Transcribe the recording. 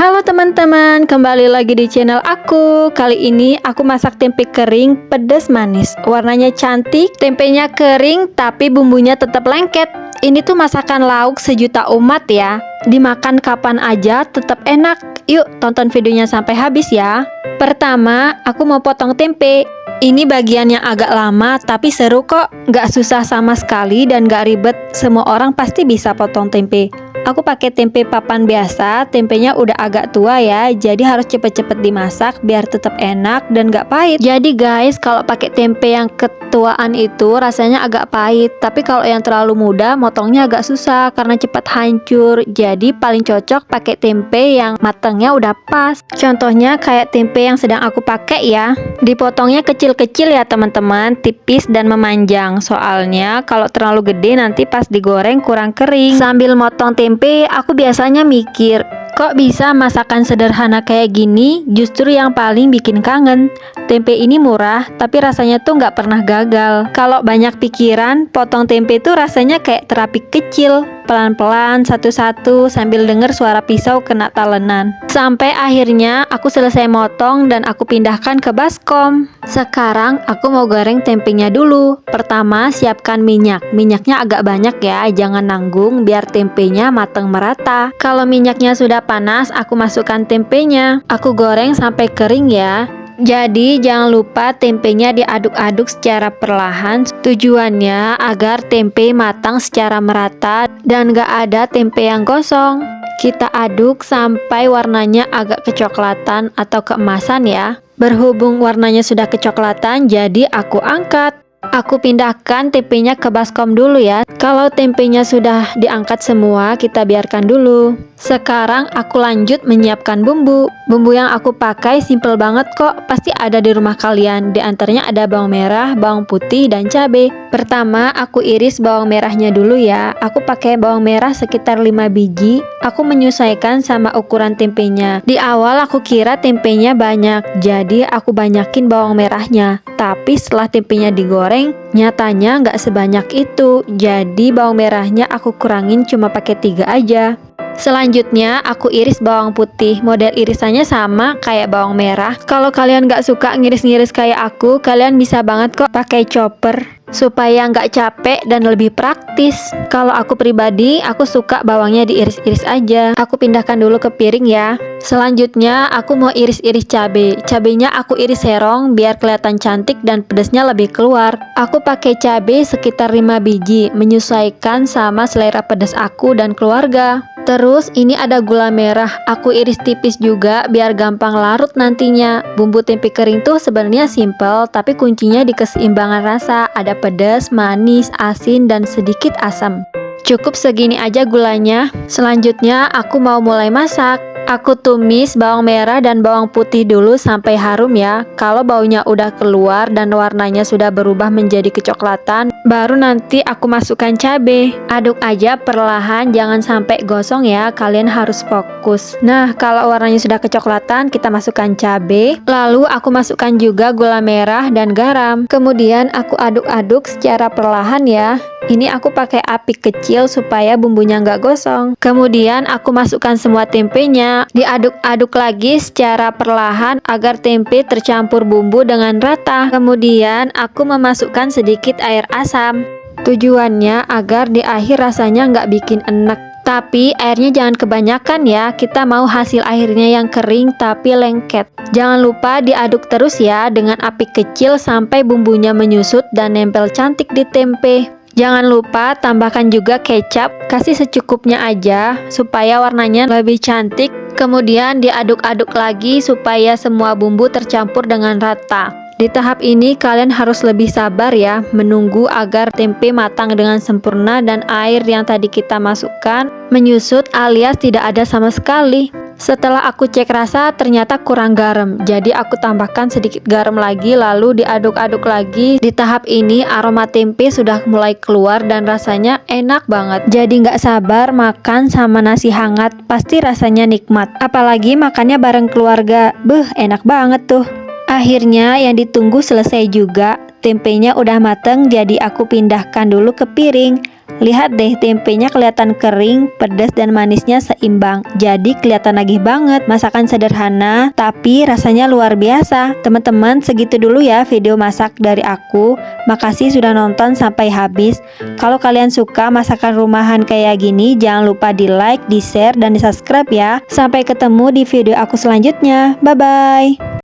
Halo teman-teman, kembali lagi di channel aku. Kali ini aku masak tempe kering pedas manis. Warnanya cantik, tempenya kering tapi bumbunya tetap lengket. Ini tuh masakan lauk sejuta umat ya. Dimakan kapan aja tetap enak. Yuk tonton videonya sampai habis ya. Pertama, aku mau potong tempe. Ini bagian yang agak lama tapi seru kok. Gak susah sama sekali dan gak ribet. Semua orang pasti bisa potong tempe. Aku pakai tempe papan biasa, tempenya udah agak tua ya, jadi harus cepet-cepet dimasak biar tetap enak dan gak pahit. Jadi guys, kalau pakai tempe yang ketuaan itu rasanya agak pahit, tapi kalau yang terlalu muda, motongnya agak susah karena cepat hancur. Jadi paling cocok pakai tempe yang matangnya udah pas. Contohnya kayak tempe yang sedang aku pakai ya. Dipotongnya kecil-kecil ya teman-teman, tipis dan memanjang. Soalnya kalau terlalu gede nanti pas digoreng kurang kering. Sambil motong tempe, aku biasanya mikir, kok bisa masakan sederhana kayak gini? Justru yang paling bikin kangen. Tempe ini murah, tapi rasanya tuh nggak pernah gagal. Kalau banyak pikiran, potong tempe tuh rasanya kayak terapi kecil. Pelan-pelan, satu-satu, sambil denger suara pisau kena talenan. Sampai akhirnya aku selesai motong dan aku pindahkan ke baskom. Sekarang aku mau goreng tempenya dulu. Pertama, siapkan minyak. Minyaknya agak banyak ya, jangan nanggung biar tempenya matang merata. Kalau minyaknya sudah panas, aku masukkan tempenya. Aku goreng sampai kering ya. Jadi jangan lupa tempenya diaduk-aduk secara perlahan. Tujuannya agar tempe matang secara merata dan gak ada tempe yang gosong. Kita aduk sampai warnanya agak kecoklatan atau keemasan ya. Berhubung warnanya sudah kecoklatan, jadi aku angkat. Aku pindahkan tempenya ke baskom dulu ya. Kalau tempenya sudah diangkat semua, kita biarkan dulu. Sekarang aku lanjut menyiapkan bumbu. Bumbu yang aku pakai simple banget kok, pasti ada di rumah kalian. Di antaranya ada bawang merah, bawang putih, dan cabai. Pertama, aku iris bawang merahnya dulu ya. Aku pakai bawang merah sekitar 5 biji. Aku menyesuaikan sama ukuran tempenya. Di awal aku kira tempenya banyak, jadi aku banyakin bawang merahnya. Tapi setelah tempenya digoreng, nyatanya nggak sebanyak itu. Jadi bawang merahnya aku kurangin cuma pakai 3 aja. Selanjutnya aku iris bawang putih. Model irisannya sama kayak bawang merah. Kalau kalian nggak suka ngiris-ngiris kayak aku, kalian bisa banget kok pakai chopper supaya nggak capek dan lebih praktis. Kalau aku pribadi, aku suka bawangnya diiris-iris aja. Aku pindahkan dulu ke piring ya. Selanjutnya aku mau iris-iris cabai. Cabainya aku iris serong biar kelihatan cantik dan pedasnya lebih keluar. Aku pakai cabai sekitar 5 biji, menyesuaikan sama selera pedas aku dan keluarga. Terus ini ada gula merah, aku iris tipis juga biar gampang larut nantinya. Bumbu tempe kering tuh sebenarnya simple, tapi kuncinya di keseimbangan rasa. Ada pedas, manis, asin, dan sedikit asam. Cukup segini aja gulanya. Selanjutnya aku mau mulai masak. Aku tumis bawang merah dan bawang putih dulu sampai harum ya. Kalau baunya udah keluar dan warnanya sudah berubah menjadi kecoklatan, baru nanti aku masukkan cabai. Aduk aja perlahan, jangan sampai gosong ya. Kalian harus fokus. Nah, kalau warnanya sudah kecoklatan, kita masukkan cabai. Lalu aku masukkan juga gula merah dan garam. Kemudian aku aduk-aduk secara perlahan ya. Ini aku pakai api kecil supaya bumbunya nggak gosong. Kemudian aku masukkan semua tempenya. Diaduk-aduk lagi secara perlahan agar tempe tercampur bumbu dengan rata. Kemudian aku memasukkan sedikit air asam. Tujuannya agar di akhir rasanya nggak bikin enek. Tapi airnya jangan kebanyakan ya. Kita mau hasil akhirnya yang kering tapi lengket. Jangan lupa diaduk terus ya dengan api kecil sampai bumbunya menyusut dan nempel cantik di tempe. Jangan lupa tambahkan juga kecap, kasih secukupnya aja supaya warnanya lebih cantik. Kemudian diaduk-aduk lagi supaya semua bumbu tercampur dengan rata. Di tahap ini kalian harus lebih sabar ya, menunggu agar tempe matang dengan sempurna dan air yang tadi kita masukkan menyusut alias tidak ada sama sekali. Setelah aku cek rasa ternyata kurang garam, jadi aku tambahkan sedikit garam lagi lalu diaduk-aduk lagi. Di tahap ini aroma tempe sudah mulai keluar dan rasanya enak banget. Jadi nggak sabar makan sama nasi hangat, pasti rasanya nikmat. Apalagi makannya bareng keluarga, enak banget tuh. Akhirnya yang ditunggu selesai juga. Tempenya udah mateng, jadi aku pindahkan dulu ke piring. Lihat deh, tempenya kelihatan kering, pedas dan manisnya seimbang. Jadi kelihatan nagih banget. Masakan sederhana, tapi rasanya luar biasa. Teman-teman, segitu dulu ya video masak dari aku. Makasih sudah nonton sampai habis. Kalau kalian suka masakan rumahan kayak gini, jangan lupa di like, di share, dan di subscribe ya. Sampai ketemu di video aku selanjutnya. Bye-bye.